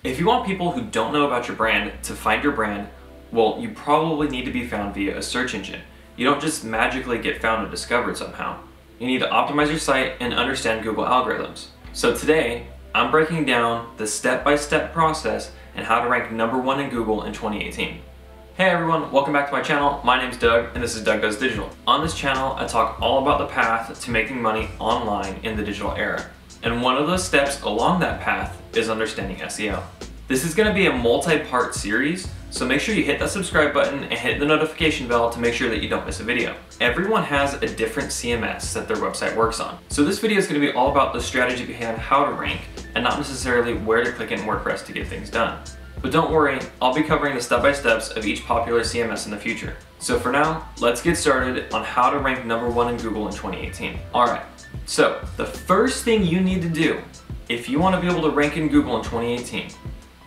If you want people who don't know about your brand to find your brand, well, you probably need to be found via a search engine. You don't just magically get found and discovered somehow. You need to optimize your site and understand Google algorithms. So today, I'm breaking down the step-by-step process and how to rank #1 in Google in 2018. Hey everyone, welcome back to my channel. My name's Doug and this is Doug Does Digital. On this channel, I talk all about the path to making money online in the digital era. And one of those steps along that path is understanding SEO. This is going to be a multi-part series, so make sure you hit that subscribe button and hit the notification bell to make sure that you don't miss a video. Everyone has a different CMS that their website works on. So this video is going to be all about the strategy behind how to rank and not necessarily where to click in WordPress to get things done. But don't worry, I'll be covering the step-by-steps of each popular CMS in the future. So for now, let's get started on how to rank #1 in Google in 2018. Alright, so the first thing you need to do if you want to be able to rank in Google in 2018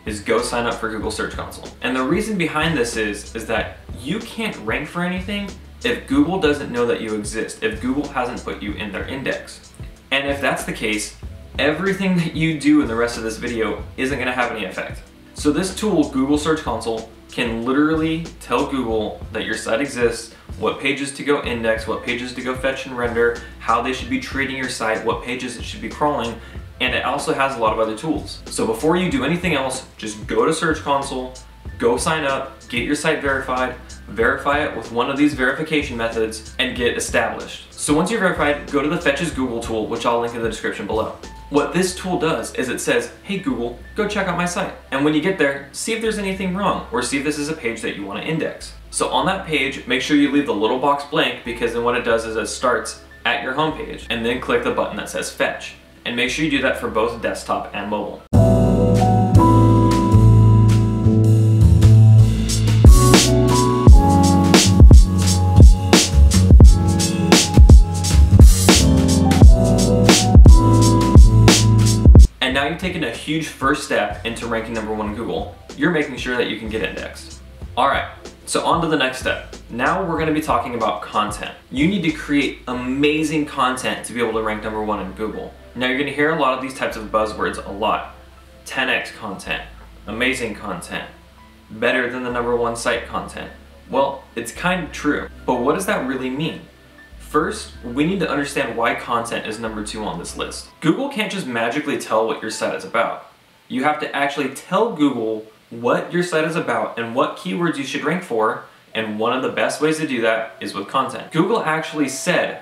is go sign up for Google Search Console. And the reason behind this is that you can't rank for anything if Google doesn't know that you exist, if Google hasn't put you in their index. And if that's the case, everything that you do in the rest of this video isn't going to have any effect. So this tool, Google Search Console, can literally tell Google that your site exists, what pages to go index, what pages to go fetch and render, how they should be treating your site, what pages it should be crawling, and it also has a lot of other tools. So before you do anything else, just go to Search Console, go sign up, get your site verified, verify it with one of these verification methods, and get established. So once you're verified, go to the Fetches Google tool, which I'll link in the description below. What this tool does is it says, hey Google, go check out my site. And when you get there, see if there's anything wrong, or see if this is a page that you want to index. So on that page, make sure you leave the little box blank, because then what it does is it starts at your home page, and then click the button that says Fetch. And make sure you do that for both desktop and mobile. And now you've taken a huge first step into ranking #1 in Google. You're making sure that you can get indexed. Alright, so on to the next step. Now we're going to be talking about content. You need to create amazing content to be able to rank #1 in Google. Now you're going to hear a lot of these types of buzzwords a lot. 10x content, amazing content, better than the #1 site content. Well, it's kind of true, but what does that really mean? First, we need to understand why content is #2 on this list. Google can't just magically tell what your site is about. You have to actually tell Google what your site is about and what keywords you should rank for, and one of the best ways to do that is with content. Google actually said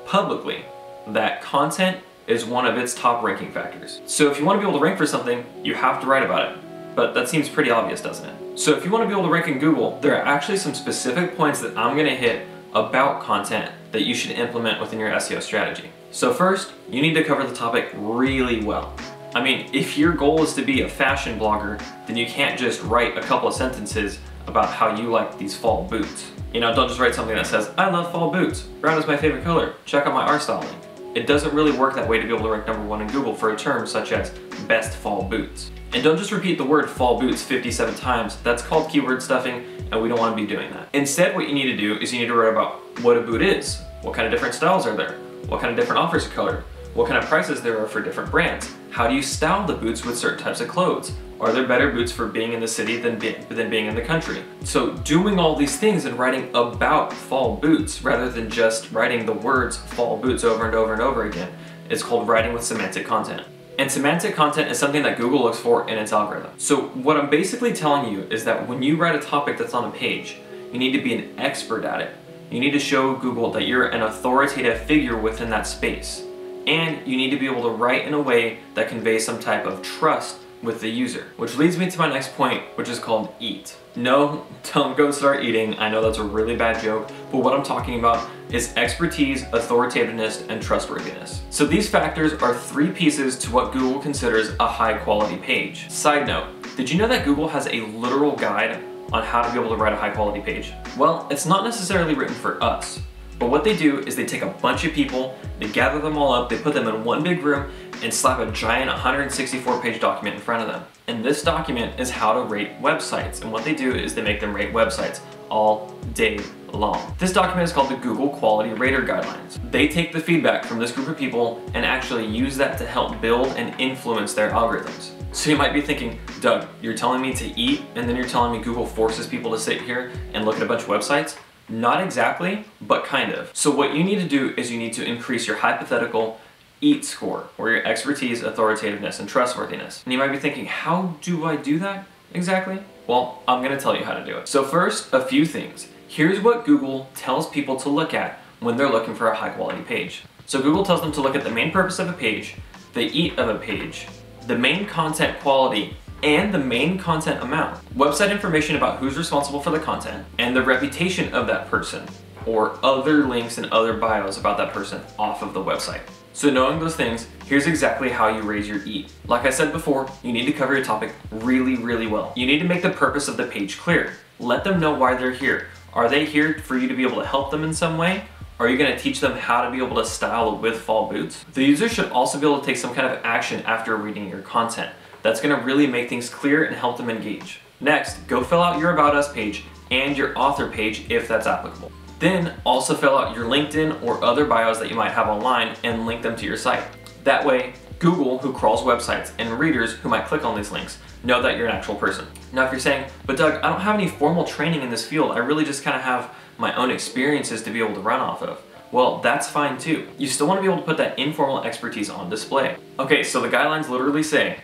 publicly that content is one of its top ranking factors. So if you want to be able to rank for something, you have to write about it. But that seems pretty obvious, doesn't it? So if you want to be able to rank in Google, there are actually some specific points that I'm going to hit about content that you should implement within your SEO strategy. So first, you need to cover the topic really well. I mean, if your goal is to be a fashion blogger, then you can't just write a couple of sentences about how you like these fall boots. You know, don't just write something that says, I love fall boots, brown is my favorite color, check out my art styling. It doesn't really work that way to be able to rank #1 in Google for a term such as best fall boots. And don't just repeat the word fall boots 57 times, that's called keyword stuffing, and we don't want to be doing that. Instead, what you need to do is you need to write about what a boot is, what kind of different styles are there, what kind of different offers are colored, what kind of prices there are for different brands, how do you style the boots with certain types of clothes, are there better boots for being in the city than being in the country? So doing all these things and writing about fall boots rather than just writing the words fall boots over and over and over again is called writing with semantic content. And semantic content is something that Google looks for in its algorithm. So what I'm basically telling you is that when you write a topic that's on a page, you need to be an expert at it. You need to show Google that you're an authoritative figure within that space. And you need to be able to write in a way that conveys some type of trust with the user. Which leads me to my next point, which is called eat. No, don't go start eating. I know that's a really bad joke, but what I'm talking about is expertise, authoritativeness, and trustworthiness. So these factors are 3 pieces to what Google considers a high quality page. Side note, did you know that Google has a literal guide on how to be able to write a high quality page? Well, it's not necessarily written for us, but what they do is they take a bunch of people, they gather them all up, they put them in one big room, and slap a giant 164-page document in front of them. And this document is how to rate websites. And what they do is they make them rate websites all day long. This document is called the Google Quality Rater Guidelines. They take the feedback from this group of people and actually use that to help build and influence their algorithms. So you might be thinking, Doug, you're telling me to eat and then you're telling me Google forces people to sit here and look at a bunch of websites? Not exactly, but kind of. So what you need to do is you need to increase your hypothetical EAT score, or your expertise, authoritativeness, and trustworthiness. And you might be thinking, how do I do that exactly? Well, I'm gonna tell you how to do it. So first, a few things. Here's what Google tells people to look at when they're looking for a high quality page. So Google tells them to look at the main purpose of a page, the EAT of a page, the main content quality, and the main content amount, website information about who's responsible for the content, and the reputation of that person, or other links and other bios about that person off of the website. So knowing those things, here's exactly how you raise your EAT. Like I said before, you need to cover your topic really, really well. You need to make the purpose of the page clear. Let them know why they're here. Are they here for you to be able to help them in some way? Are you going to teach them how to be able to style with fall boots? The user should also be able to take some kind of action after reading your content. That's going to really make things clear and help them engage. Next, go fill out your About Us page and your author page if that's applicable. Then also fill out your LinkedIn or other bios that you might have online and link them to your site. That way, Google, who crawls websites, and readers who might click on these links know that you're an actual person. Now if you're saying, but Doug, I don't have any formal training in this field, I really just kind of have my own experiences to be able to run off of. Well, that's fine too. You still want to be able to put that informal expertise on display. Okay, so the guidelines literally say,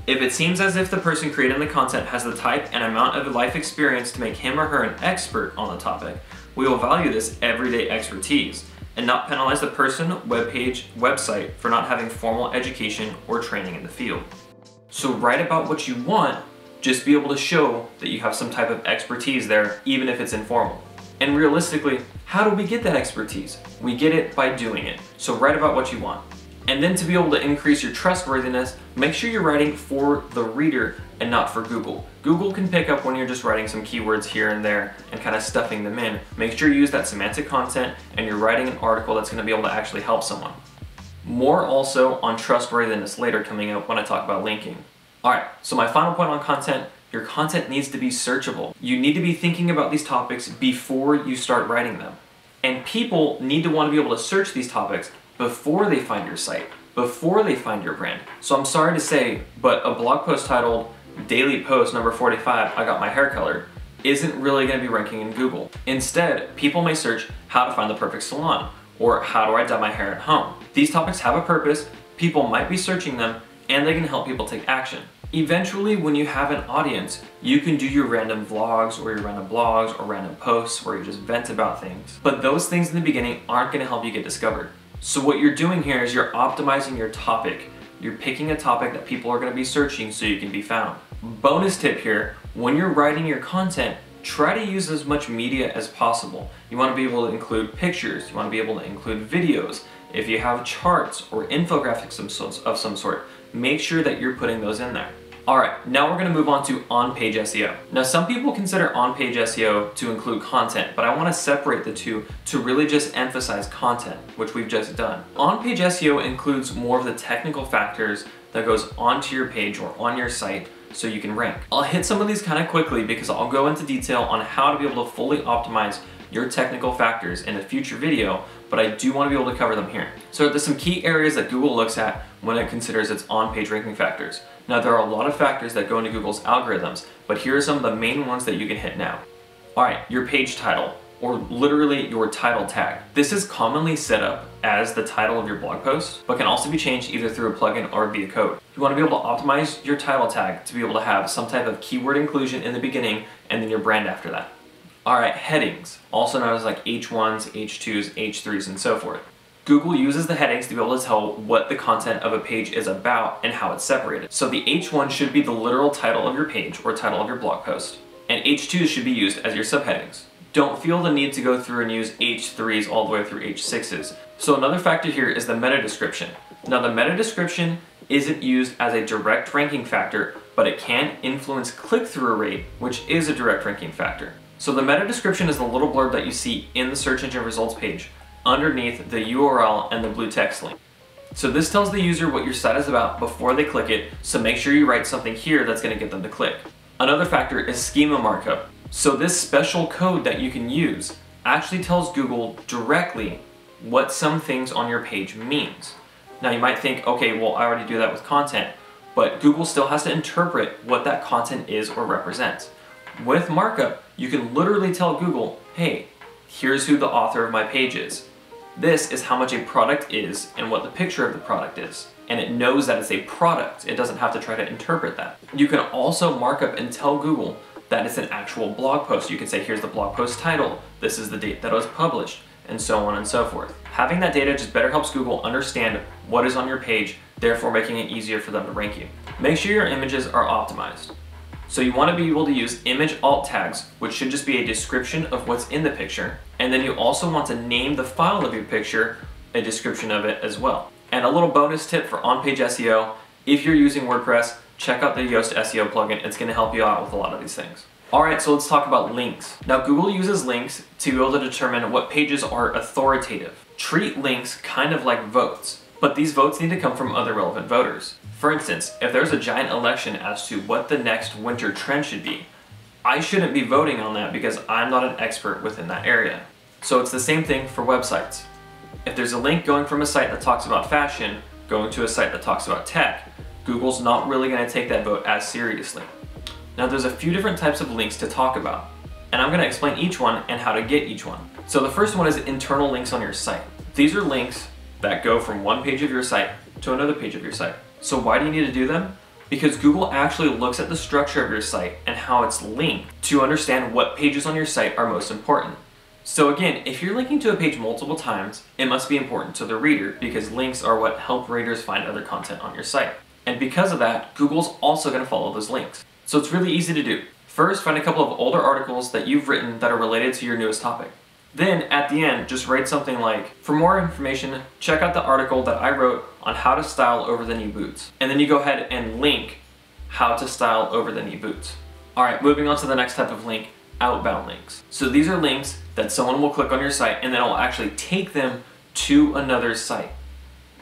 if it seems as if the person creating the content has the type and amount of life experience to make him or her an expert on the topic, we will value this everyday expertise and not penalize the person, webpage, website for not having formal education or training in the field. So write about what you want, just be able to show that you have some type of expertise there, even if it's informal. And realistically, how do we get that expertise? We get it by doing it. So write about what you want. And then to be able to increase your trustworthiness, make sure you're writing for the reader and not for Google. Google can pick up when you're just writing some keywords here and there and kind of stuffing them in. Make sure you use that semantic content and you're writing an article that's going to be able to actually help someone. More also on trustworthiness later coming up when I talk about linking. Alright, so my final point on content, your content needs to be searchable. You need to be thinking about these topics before you start writing them. And people need to want to be able to search these topics before they find your site, before they find your brand. So I'm sorry to say, but a blog post titled Daily Post number 45, I got my hair colored, isn't really going to be ranking in Google. Instead, people may search how to find the perfect salon, or how do I dye my hair at home. These topics have a purpose, people might be searching them, and they can help people take action. Eventually, when you have an audience, you can do your random vlogs or your random blogs or random posts where you just vent about things. But those things in the beginning aren't going to help you get discovered. So what you're doing here is you're optimizing your topic. You're picking a topic that people are going to be searching so you can be found. Bonus tip here, when you're writing your content, try to use as much media as possible. You want to be able to include pictures, you want to be able to include videos. If you have charts or infographics of some sort, make sure that you're putting those in there. Alright, now we're going to move on to on-page SEO. Now some people consider on-page SEO to include content, but I want to separate the two to really just emphasize content, which we've just done. On-page SEO includes more of the technical factors that goes onto your page or on your site so you can rank. I'll hit some of these kind of quickly because I'll go into detail on how to be able to fully optimize your technical factors in a future video, but I do want to be able to cover them here. So there's some key areas that Google looks at when it considers its on-page ranking factors. Now there are a lot of factors that go into Google's algorithms, but here are some of the main ones that you can hit now. Alright, your page title, or literally your title tag. This is commonly set up as the title of your blog post, but can also be changed either through a plugin or via code. You want to be able to optimize your title tag to be able to have some type of keyword inclusion in the beginning and then your brand after that. Alright, headings, also known as like H1s, H2s, H3s, and so forth. Google uses the headings to be able to tell what the content of a page is about and how it's separated. So the H1 should be the literal title of your page or title of your blog post, and H2s should be used as your subheadings. Don't feel the need to go through and use H3s all the way through H6s. So another factor here is the meta description. Now the meta description isn't used as a direct ranking factor, but it can influence click-through rate, which is a direct ranking factor. So the meta description is the little blurb that you see in the search engine results page underneath the URL and the blue text link. So this tells the user what your site is about before they click it, so make sure you write something here that's going to get them to click. Another factor is schema markup. So this special code that you can use actually tells Google directly what some things on your page means. Now you might think, okay, well I already do that with content. but Google still has to interpret what that content is or represents. With markup, you can literally tell Google, hey, here's who the author of my page is. This is how much a product is and what the picture of the product is. And it knows that it's a product. It doesn't have to try to interpret that. You can also mark up and tell Google that it's an actual blog post. You can say, here's the blog post title, this is the date that it was published, and so on and so forth. Having that data just better helps Google understand what is on your page, therefore making it easier for them to rank you. Make sure your images are optimized. So you want to be able to use image alt tags, which should just be a description of what's in the picture. And then you also want to name the file of your picture, a description of it as well. And a little bonus tip for on-page SEO, if you're using WordPress, check out the Yoast SEO plugin. It's going to help you out with a lot of these things. Alright, so let's talk about links. Now Google uses links to be able to determine what pages are authoritative. Treat links kind of like votes, but these votes need to come from other relevant voters. For instance, if there's a giant election as to what the next winter trend should be, I shouldn't be voting on that because I'm not an expert within that area. So it's the same thing for websites. If there's a link going from a site that talks about fashion, going to a site that talks about tech, Google's not really going to take that vote as seriously. Now there's a few different types of links to talk about, and I'm going to explain each one and how to get each one. So the first one is internal links on your site. These are links that go from one page of your site to another page of your site. So why do you need to do them? Because Google actually looks at the structure of your site and how it's linked to understand what pages on your site are most important. So again, if you're linking to a page multiple times, it must be important to the reader because links are what help readers find other content on your site. And because of that, Google's also going to follow those links. So it's really easy to do. First, find a couple of older articles that you've written that are related to your newest topic. Then at the end, just write something like, for more information, check out the article that I wrote on how to style over the knee boots. And then you go ahead and link how to style over the knee boots. All right, moving on to the next type of link, outbound links. So these are links that someone will click on your site and then it will actually take them to another site.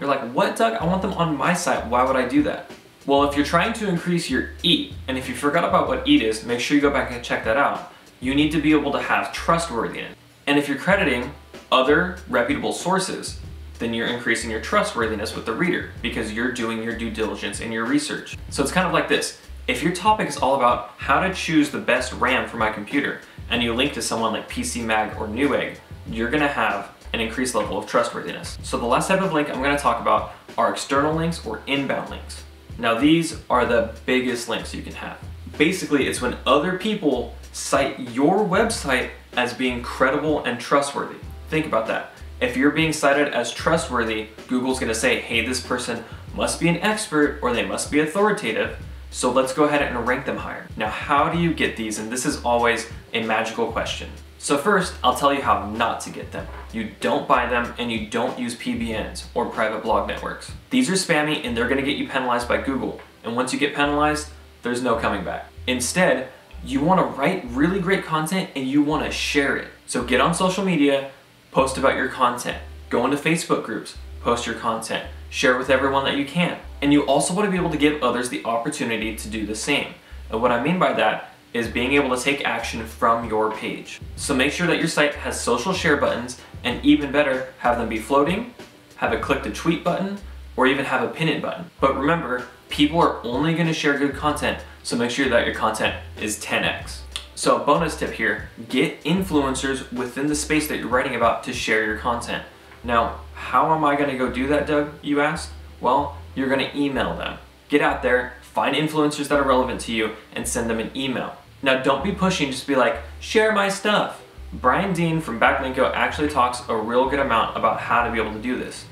You're like, what, Doug? I want them on my site. Why would I do that? Well, if you're trying to increase your EAT, and if you forgot about what EAT is, make sure you go back and check that out. You need to be able to have trustworthiness. And if you're crediting other reputable sources, then you're increasing your trustworthiness with the reader because you're doing your due diligence and your research. So it's kind of like this. If your topic is all about how to choose the best RAM for my computer, and you link to someone like PC Mag or Newegg, you're gonna have an increased level of trustworthiness. So the last type of link I'm gonna talk about are external links or inbound links. Now these are the biggest links you can have. Basically, it's when other people cite your website as being credible and trustworthy. Think about that. If you're being cited as trustworthy, Google's gonna say, hey, this person must be an expert or they must be authoritative, so let's go ahead and rank them higher. Now, how do you get these? And this is always a magical question. So first, I'll tell you how not to get them. You don't buy them and you don't use PBNs or private blog networks. These are spammy and they're gonna get you penalized by Google. And once you get penalized, there's no coming back. Instead, you wanna write really great content and you wanna share it. So get on social media, post about your content, go into Facebook groups, post your content, share with everyone that you can. And you also wanna be able to give others the opportunity to do the same. And what I mean by that is being able to take action from your page. So make sure that your site has social share buttons, and even better, have them be floating, have a click to tweet button, or even have a pin it button. But remember, people are only gonna share good content, so make sure that your content is 10x. So a bonus tip here, get influencers within the space that you're writing about to share your content. Now, how am I gonna go do that, Doug, you asked? Well, you're gonna email them. Get out there, find influencers that are relevant to you, and send them an email. Now don't be pushing, just be like, share my stuff. Brian Dean from Backlinko actually talks a real good amount about how to be able to do this.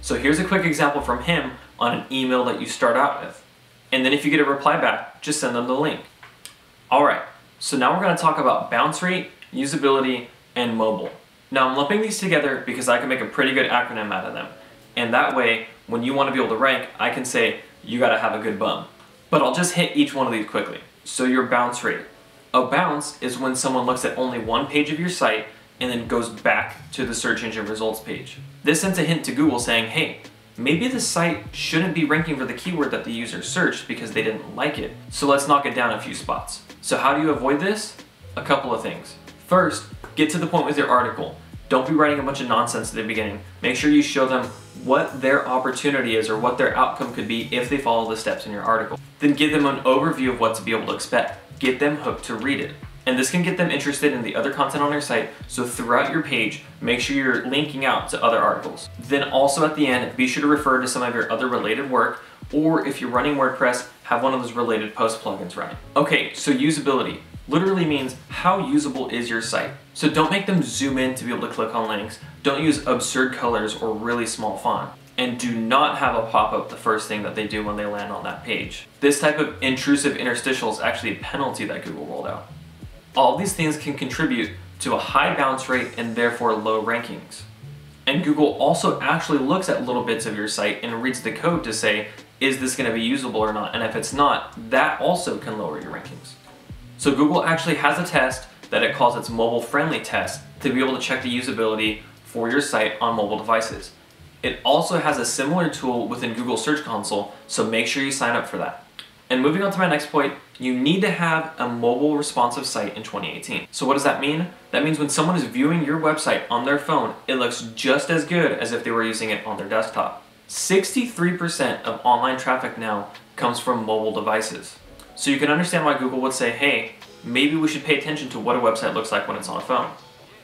So here's a quick example from him on an email that you start out with. And then if you get a reply back, just send them the link. All right, so now we're gonna talk about bounce rate, usability, and mobile. Now I'm lumping these together because I can make a pretty good acronym out of them. And that way, when you wanna be able to rank, I can say, you gotta have a good bum. But I'll just hit each one of these quickly. So your bounce rate. A bounce is when someone looks at only one page of your site and then goes back to the search engine results page. This sends a hint to Google saying, hey, maybe the site shouldn't be ranking for the keyword that the user searched because they didn't like it. So let's knock it down a few spots. So how do you avoid this? A couple of things. First, get to the point with your article. Don't be writing a bunch of nonsense at the beginning. Make sure you show them what their opportunity is or what their outcome could be if they follow the steps in your article. Then give them an overview of what to be able to expect. Get them hooked to read it. And this can get them interested in the other content on your site, so throughout your page, make sure you're linking out to other articles. Then also at the end, be sure to refer to some of your other related work, or if you're running WordPress, have one of those related post plugins running. Okay, so usability literally means how usable is your site. So don't make them zoom in to be able to click on links. Don't use absurd colors or really small font. And do not have a pop-up the first thing that they do when they land on that page. This type of intrusive interstitial is actually a penalty that Google rolled out. All these things can contribute to a high bounce rate and therefore low rankings. And Google also actually looks at little bits of your site and reads the code to say, is this going to be usable or not? And if it's not, that also can lower your rankings. So Google actually has a test that it calls its mobile friendly test to be able to check the usability for your site on mobile devices. It also has a similar tool within Google Search Console, so make sure you sign up for that. And moving on to my next point, you need to have a mobile responsive site in 2018. So what does that mean? That means when someone is viewing your website on their phone, it looks just as good as if they were using it on their desktop. 63% of online traffic now comes from mobile devices. So you can understand why Google would say, hey, maybe we should pay attention to what a website looks like when it's on a phone.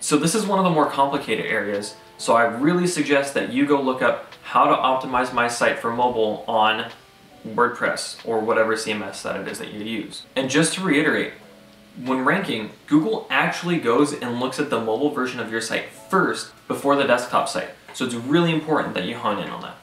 So this is one of the more complicated areas, so I really suggest that you go look up how to optimize my site for mobile on WordPress or whatever CMS that it is that you use. And just to reiterate, when ranking, Google actually goes and looks at the mobile version of your site first before the desktop site. So it's really important that you hone in on that.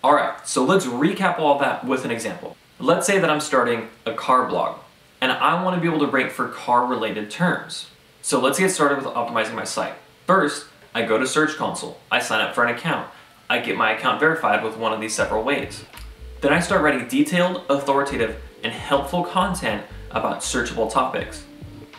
Alright, so let's recap all of that with an example. Let's say that I'm starting a car blog and I want to be able to rank for car related terms. So let's get started with optimizing my site. First, I go to Search Console. I sign up for an account. I get my account verified with one of these several ways. Then I start writing detailed, authoritative, and helpful content about searchable topics.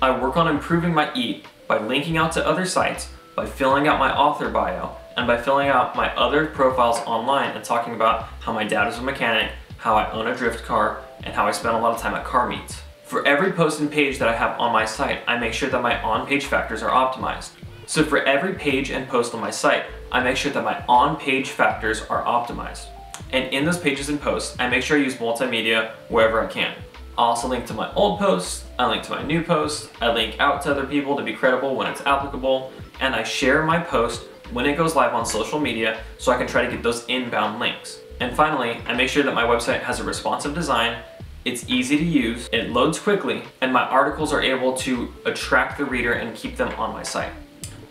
I work on improving my EAT by linking out to other sites, by filling out my author bio, and by filling out my other profiles online and talking about how my dad is a mechanic, how I own a drift car, and how I spend a lot of time at car meets. For every post and page that I have on my site, I make sure that my on-page factors are optimized. So for every page and post on my site, I make sure that my on-page factors are optimized. And in those pages and posts, I make sure I use multimedia wherever I can. I also link to my old posts, I link to my new posts, I link out to other people to be credible when it's applicable, and I share my post when it goes live on social media so I can try to get those inbound links. And finally, I make sure that my website has a responsive design, it's easy to use, it loads quickly, and my articles are able to attract the reader and keep them on my site.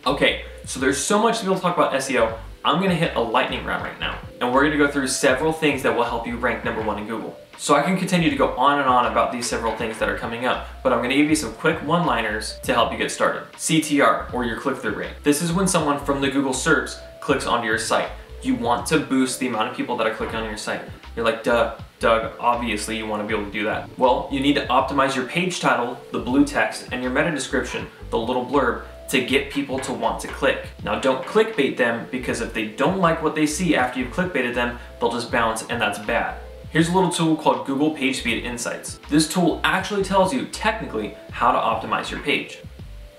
Okay, so there's so much to be able to talk about SEO. I'm gonna hit a lightning round right now, and we're gonna go through several things that will help you rank #1 in Google. So I can continue to go on and on about these several things that are coming up, but I'm gonna give you some quick one-liners to help you get started. CTR, or your click-through rate. This is when someone from the Google search clicks onto your site. You want to boost the amount of people that are clicking on your site. You're like, duh, Doug, obviously you want to be able to do that. Well, you need to optimize your page title, the blue text, and your meta description, the little blurb, to get people to want to click. Now don't clickbait them, because if they don't like what they see after you've clickbaited them, they'll just bounce, and that's bad. Here's a little tool called Google PageSpeed Insights. This tool actually tells you technically how to optimize your page.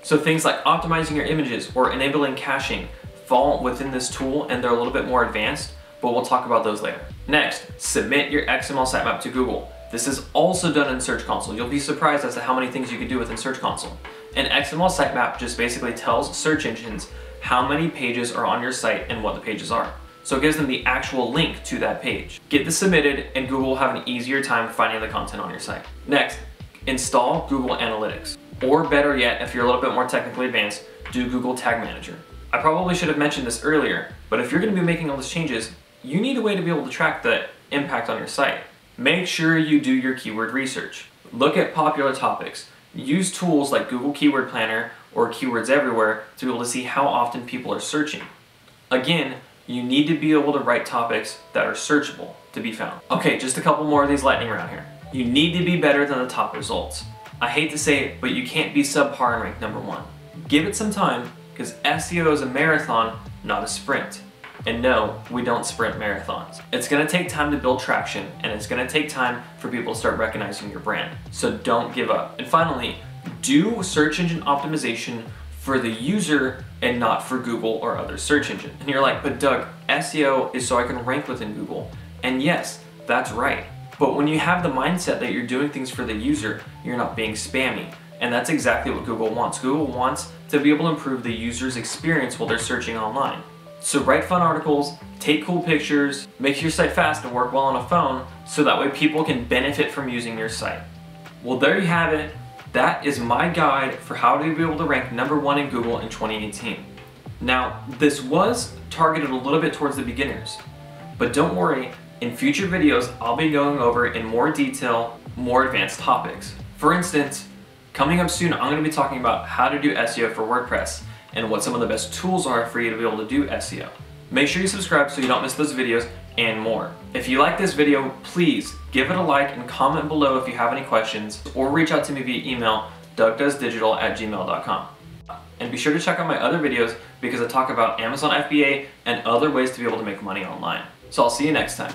So things like optimizing your images or enabling caching fall within this tool, and they're a little bit more advanced, but we'll talk about those later. Next, submit your XML sitemap to Google. This is also done in Search Console. You'll be surprised as to how many things you can do within Search Console. An XML sitemap just basically tells search engines how many pages are on your site and what the pages are. So it gives them the actual link to that page. Get this submitted and Google will have an easier time finding the content on your site. Next, install Google Analytics. Or better yet, if you're a little bit more technically advanced, do Google Tag Manager. I probably should have mentioned this earlier, but if you're going to be making all these changes, you need a way to be able to track the impact on your site. Make sure you do your keyword research. Look at popular topics. Use tools like Google Keyword Planner or Keywords Everywhere to be able to see how often people are searching. Again, you need to be able to write topics that are searchable to be found. Okay, just a couple more of these lightning round here. You need to be better than the top results. I hate to say it, but you can't be subpar and rank #1. Give it some time, because SEO is a marathon, not a sprint. And no, we don't sprint marathons. It's gonna take time to build traction, and it's gonna take time for people to start recognizing your brand. So don't give up. And finally, do search engine optimization for the user and not for Google or other search engine. And you're like, but Doug, SEO is so I can rank within Google. And yes, that's right. But when you have the mindset that you're doing things for the user, you're not being spammy. And that's exactly what Google wants. Google wants to be able to improve the user's experience while they're searching online. So write fun articles, take cool pictures, make your site fast and work well on a phone so that way people can benefit from using your site. Well, there you have it. That is my guide for how to be able to rank #1 in Google in 2018. Now, this was targeted a little bit towards the beginners, but don't worry, in future videos, I'll be going over in more detail, more advanced topics. For instance, coming up soon, I'm going to be talking about how to do SEO for WordPress and what some of the best tools are for you to be able to do SEO. Make sure you subscribe so you don't miss those videos and more. If you like this video, please give it a like and comment below if you have any questions, or reach out to me via email, dougdoesdigital@gmail.com. And be sure to check out my other videos because I talk about Amazon FBA and other ways to be able to make money online. So I'll see you next time.